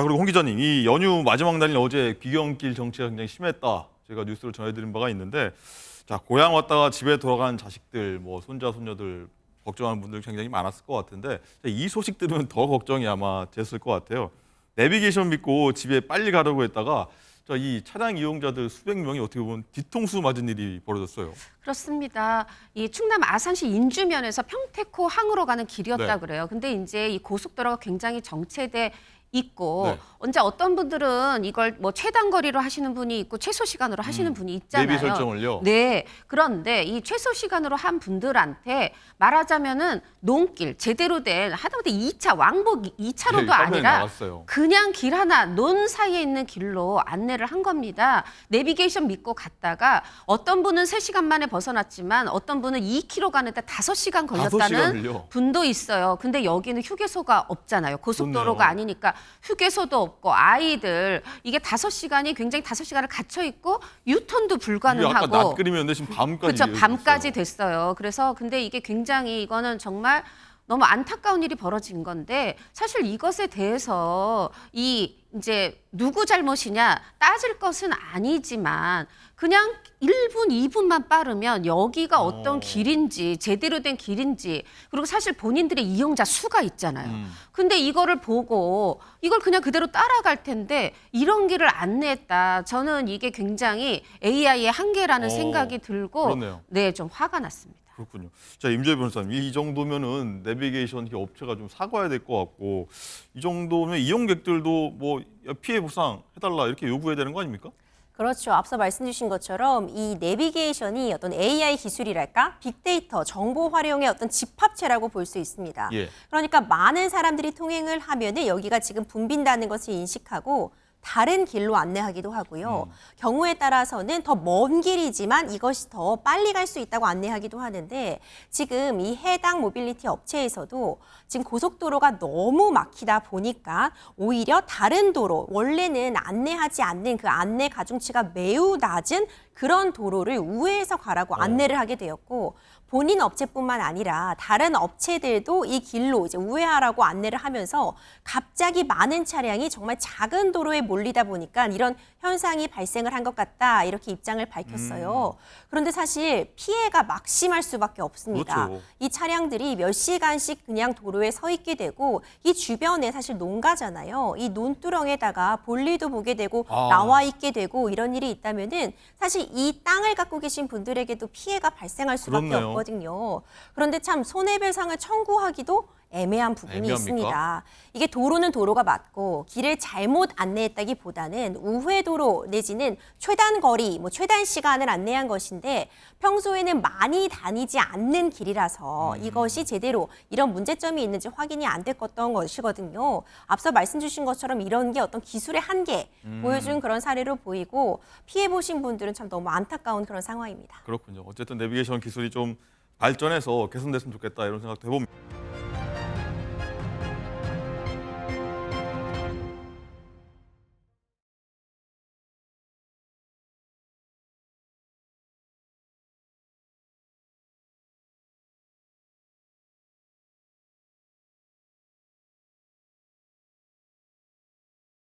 그리고 홍 기자님, 이 연휴 마지막 날인 어제 비경길 정체가 굉장히 심했다. 제가 뉴스로 전해드린 바가 있는데, 자 고향 왔다가 집에 돌아간 자식들, 뭐 손자 손녀들 걱정하는 분들 굉장히 많았을 것 같은데 이 소식 들으면 더 걱정이 아마 됐을 것 같아요. 내비게이션 믿고 집에 빨리 가려고 했다가 이 차량 이용자들 수백 명이 어떻게 보면 뒤통수 맞은 일이 벌어졌어요. 그렇습니다. 이 충남 아산시 인주면에서 평택호 항으로 가는 길이었다 네. 그래요. 근데 이제 이 고속도로가 굉장히 정체돼 있고 네. 언제 어떤 분들은 이걸 뭐 최단 거리로 하시는 분이 있고 최소 시간으로 하시는 분이 있잖아요. 내비 설정을요? 네. 그런데 이 최소 시간으로 한 분들한테 말하자면은 논길 제대로 된 하다못해 2차 왕복 2차로도 네, 화면에 아니라 나왔어요. 그냥 길 하나 논 사이에 있는 길로 안내를 한 겁니다. 내비게이션 믿고 갔다가 어떤 분은 3시간 만에 벗어났지만 어떤 분은 2km 가는데 5시간 걸렸다는 5시간을요? 분도 있어요. 근데 여기는 휴게소가 없잖아요. 고속도로가 그렇네요. 아니니까 휴게소도 없고 아이들 이게 5시간이 굉장히 5시간을 갇혀 있고 유턴도 이게 아까 불가능하고 낮 그림이었는데 지금 밤까지 그렇죠. 이어지고 밤까지 있어요. 됐어요. 그래서 근데 이게 굉장히 이거는 정말 너무 안타까운 일이 벌어진 건데 사실 이것에 대해서 이제 누구 잘못이냐 따질 것은 아니지만 그냥 1분, 2분만 빠르면 여기가 어떤 길인지 제대로 된 길인지 그리고 사실 본인들의 이용자 수가 있잖아요. 근데 이거를 보고 이걸 그냥 그대로 따라갈 텐데 이런 길을 안내했다. 저는 이게 굉장히 AI의 한계라는 생각이 들고 그렇네요. 네, 좀 화가 났습니다. 그렇군요. 자, 임재 변호사님, 이 정도면은 내비게이션 업체가 좀 사과해야 될 것 같고, 이 정도면 이용객들도 뭐 피해 보상 해달라 이렇게 요구해야 되는 거 아닙니까? 그렇죠. 앞서 말씀 주신 것처럼 이 내비게이션이 어떤 AI 기술이랄까? 빅데이터, 정보 활용의 어떤 집합체라고 볼 수 있습니다. 예. 그러니까 많은 사람들이 통행을 하면은 여기가 지금 붐빈다는 것을 인식하고 다른 길로 안내하기도 하고요. 경우에 따라서는 더 먼 길이지만 이것이 더 빨리 갈 수 있다고 안내하기도 하는데 지금 이 해당 모빌리티 업체에서도 지금 고속도로가 너무 막히다 보니까 오히려 다른 도로, 원래는 안내하지 않는 그 안내 가중치가 매우 낮은 그런 도로를 우회해서 가라고 안내를 하게 되었고 본인 업체뿐만 아니라 다른 업체들도 이 길로 이제 우회하라고 안내를 하면서 갑자기 많은 차량이 정말 작은 도로에 몰리다 보니까 이런 현상이 발생을 한 것 같다 이렇게 입장을 밝혔어요. 그런데 사실 피해가 막심할 수밖에 없습니다. 그렇죠. 이 차량들이 몇 시간씩 그냥 도로에 서 있게 되고 이 주변에 사실 농가잖아요. 이 논두렁에다가 볼일도 보게 되고 나와 있게 되고 이런 일이 있다면은 사실 이 땅을 갖고 계신 분들에게도 피해가 발생할 수밖에 그렇네요. 없거든요. 그런데 참 손해배상을 청구하기도 애매한 부분이 애매합니까? 있습니다. 이게 도로는 도로가 맞고 길을 잘못 안내했다기보다는 우회도로 내지는 최단 거리, 뭐 최단 시간을 안내한 것인데 평소에는 많이 다니지 않는 길이라서 이것이 제대로 이런 문제점이 있는지 확인이 안 됐던 것이거든요. 앞서 말씀 주신 것처럼 이런 게 어떤 기술의 한계 보여준 그런 사례로 보이고 피해 보신 분들은 참 너무 안타까운 그런 상황입니다. 그렇군요. 어쨌든 내비게이션 기술이 좀 발전해서 개선됐으면 좋겠다 이런 생각도 해봅니다.